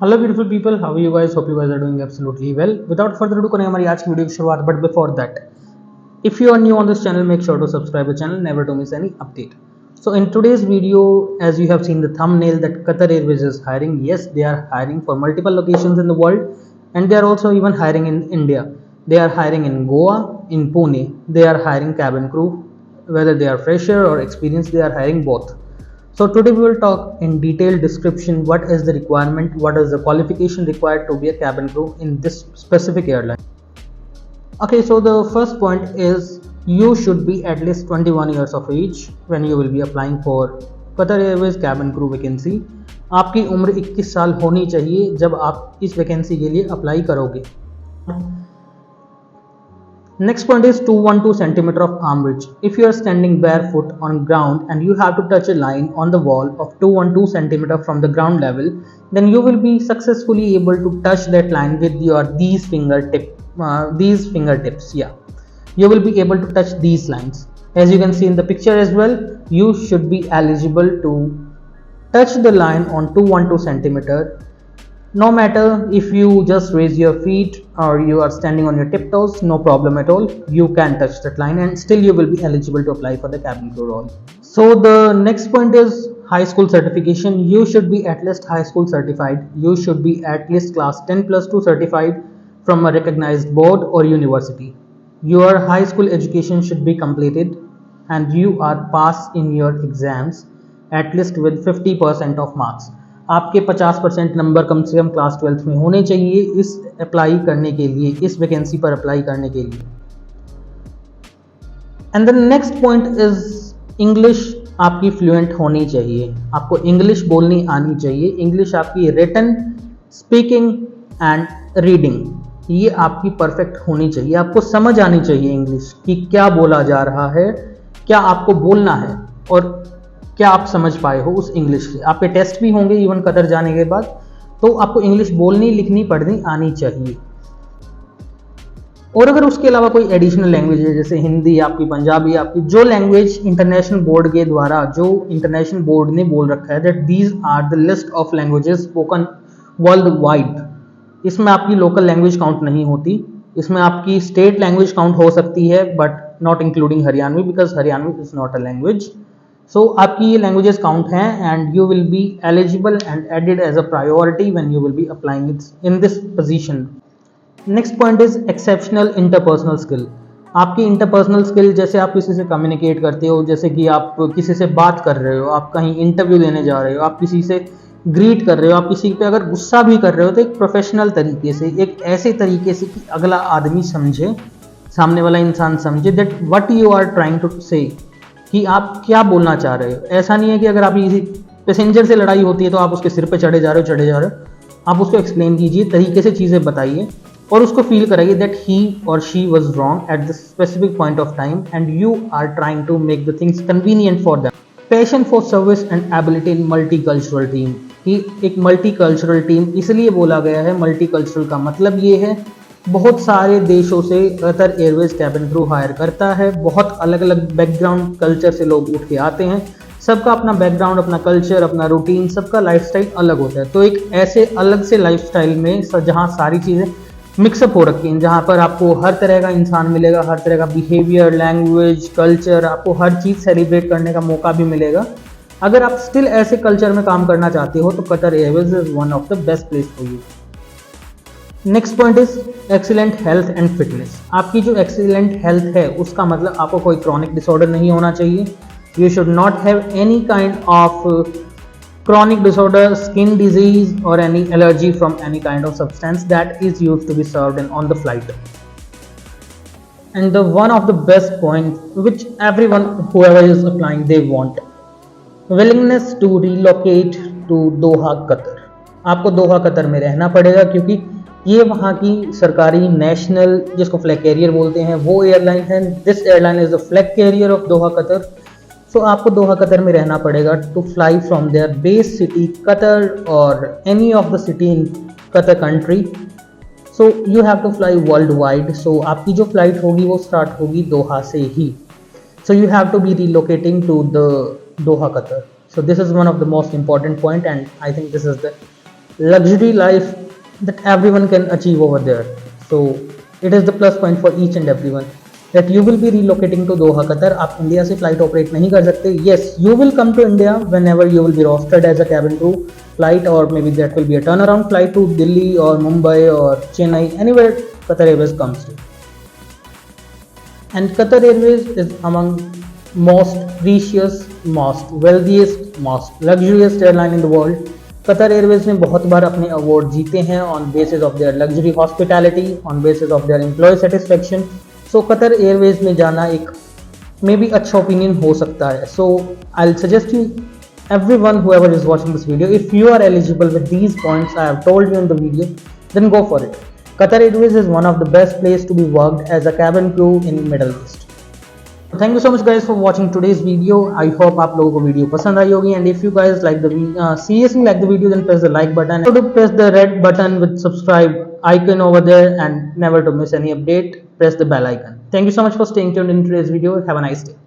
Hello beautiful people, how you guys? Hope you guys are doing absolutely well. Without further do करेंगे हमारी आज की video की शुरुआत, but before that, if you are new on this channel, make sure to subscribe the channel, never to miss any update. So in today's video, as you have seen the thumbnail, that Qatar Airways is hiring. Yes, they are hiring for multiple locations in the world, and they are also even hiring in India. They are hiring in Goa, in Pune. They are hiring cabin crew, whether they are fresher or experienced, they are hiring both. So today we will talk in detailed description what is the requirement, what is the qualification required to be a cabin crew in this specific airline. Okay, so the first point is you should be at least 21 years of age when you will be applying for Qatar Airways cabin crew vacancy. आपकी उम्र 21 साल होनी चाहिए जब आप इस vacancy के लिए अप्लाई करोगे. Next point is 212 centimeter of arm reach. If you are standing barefoot on ground and you have to touch a line on the wall of 212 centimeter from the ground level, then you will be successfully able to touch that line with your these fingertips. Yeah, you will be able to touch these lines. As you can see in the picture as well, you should be eligible to touch the line on 212 centimeter. No matter if you just raise your feet or you are standing on your tiptoes, no problem at all. You can touch that line and still you will be eligible to apply for the cabin crew role. So the next point is high school certification. You should be at least high school certified. You should be at least class 10 plus 2 certified from a recognized board or university. Your high school education should be completed and you are passed in your exams at least with 50% of marks. आपके 50% number कम से कम class 12th में होने चाहिए इस apply करने के लिए, इस वैकेंसी पर अप्लाई करने के लिए. And the next point is English आपकी फ्लुएंट होनी चाहिए. आपको इंग्लिश बोलनी आनी चाहिए. इंग्लिश आपकी रिटन, स्पीकिंग एंड रीडिंग ये आपकी परफेक्ट होनी चाहिए. आपको समझ आनी चाहिए इंग्लिश कि क्या बोला जा रहा है, क्या आपको बोलना है और क्या आप समझ पाए हो उस इंग्लिश से. आपके टेस्ट भी होंगे इवन कतर जाने के बाद, तो आपको इंग्लिश बोलनी, लिखनी, पढ़नी आनी चाहिए. और अगर उसके अलावा कोई एडिशनल लैंग्वेज है जैसे हिंदी, आपकी पंजाबी, आपकी जो लैंग्वेज इंटरनेशनल बोर्ड के द्वारा, जो इंटरनेशनल बोर्ड ने बोल रखा है that these are the list of languages spoken worldwide, इसमें आपकी लोकल लैंग्वेज काउंट नहीं होती. इसमें आपकी स्टेट लैंग्वेज काउंट हो सकती है but not including Haryanvi, because Haryanvi is not a language. So आपकी ये लैंग्वेजेस काउंट हैं and you will be eligible and added as a priority when you will be applying it in this position. Next point is exceptional interpersonal skill. आपकी interpersonal skill, जैसे आप किसी से communicate करते हो, जैसे कि आप किसी से बात कर रहे हो, आप कहीं इंटरव्यू देने जा रहे हो, आप किसी से ग्रीट कर रहे हो, आप किसी पे अगर गुस्सा भी कर रहे हो तो एक प्रोफेशनल तरीके से, एक ऐसे तरीके से कि अगला आदमी समझे, सामने वाला इंसान समझे that what you are trying to say, कि आप क्या बोलना चाह रहे हो. ऐसा नहीं है कि अगर आप किसी पैसेंजर से लड़ाई होती है तो आप उसके सिर पे चढ़े जा रहे हो. आप उसको एक्सप्लेन कीजिए, तरीके से चीज़ें बताइए और उसको फील कराइए दैट ही और she was wrong at the specific point of time and you are trying to make the things convenient for them. Passion for service and ability in multicultural team. कि एक multi cultural team इसलिए बोला गया है, multi cultural का मतलब ये है बहुत सारे देशों से Qatar Airways cabin crew hire करता है. बहुत अलग अलग बैकग्राउंड कल्चर से लोग उठ के आते हैं. सबका अपना बैकग्राउंड, अपना कल्चर, अपना रूटीन, सबका लाइफस्टाइल अलग होता है. तो एक ऐसे अलग से लाइफस्टाइल में जहाँ सारी चीज़ें मिक्सअप हो रखी हैं, जहाँ पर आपको हर तरह का इंसान मिलेगा, हर तरह का बिहेवियर, लैंग्वेज, कल्चर, आपको हर चीज़ सेलिब्रेट करने का मौका भी मिलेगा. अगर आप स्टिल ऐसे कल्चर में काम करना चाहते हो तो Qatar Airways is one of the best place for you. Next point is excellent health and fitness. आपकी जो एक्सीलेंट हेल्थ है उसका मतलब आपको कोई क्रॉनिक डिसऑर्डर नहीं होना चाहिए. You should not have any kind of chronic disorder, skin disease और any allergy from any kind of substance that is used to be served in on the flight. And the one of the best point which everyone whoever is applying they want, willingness to relocate to Doha Qatar. आपको Doha Qatar में रहना पड़ेगा क्योंकि ये वहाँ की सरकारी national, जिसको फ्लैग कैरियर बोलते हैं, वो एयरलाइन है. This airline is the flag carrier of Doha Qatar. So आपको दोहा कतर में रहना पड़ेगा to fly from there base city Qatar और any of the city in Qatar country. So you have to fly worldwide. So आपकी जो flight होगी वो start होगी दोहा से ही. So you have to be relocating to the Doha Qatar. So this is one of the most important point and I think this is the luxury life that everyone can achieve over there. So it is the plus point for each and everyone that you will be relocating to Doha, Qatar. आप India से flight operate नहीं कर सकते. Yes, you will come to India whenever you will be rostered as a cabin crew flight, or maybe that will be a turnaround flight to Delhi or Mumbai or Chennai, anywhere Qatar Airways comes to. And Qatar Airways is among most precious, most wealthiest, most luxurious airline in the world. Qatar Airways ने बहुत बार अपने award जीते हैं on basis of their luxury hospitality, on basis of their employ satisfaction. So Qatar Airways में जाना एक may be अच्छा ओपिनियन हो सकता है. So I will suggest you everyone whoever is watching this video, if you are eligible with these points I have told you in the video, then go for it. Qatar Airways is one of the best place to be worked as a cabin crew in Middle East. Thank you so much guys for watching today's video. I hope आप लोगों को video पसंद आई होगी, and if you guys like the seriously like the video, then press the like button, and press the red button with subscribe icon over there, and never to miss any update, press the bell icon. Thank you so much for staying tuned in today's video. Have a nice day.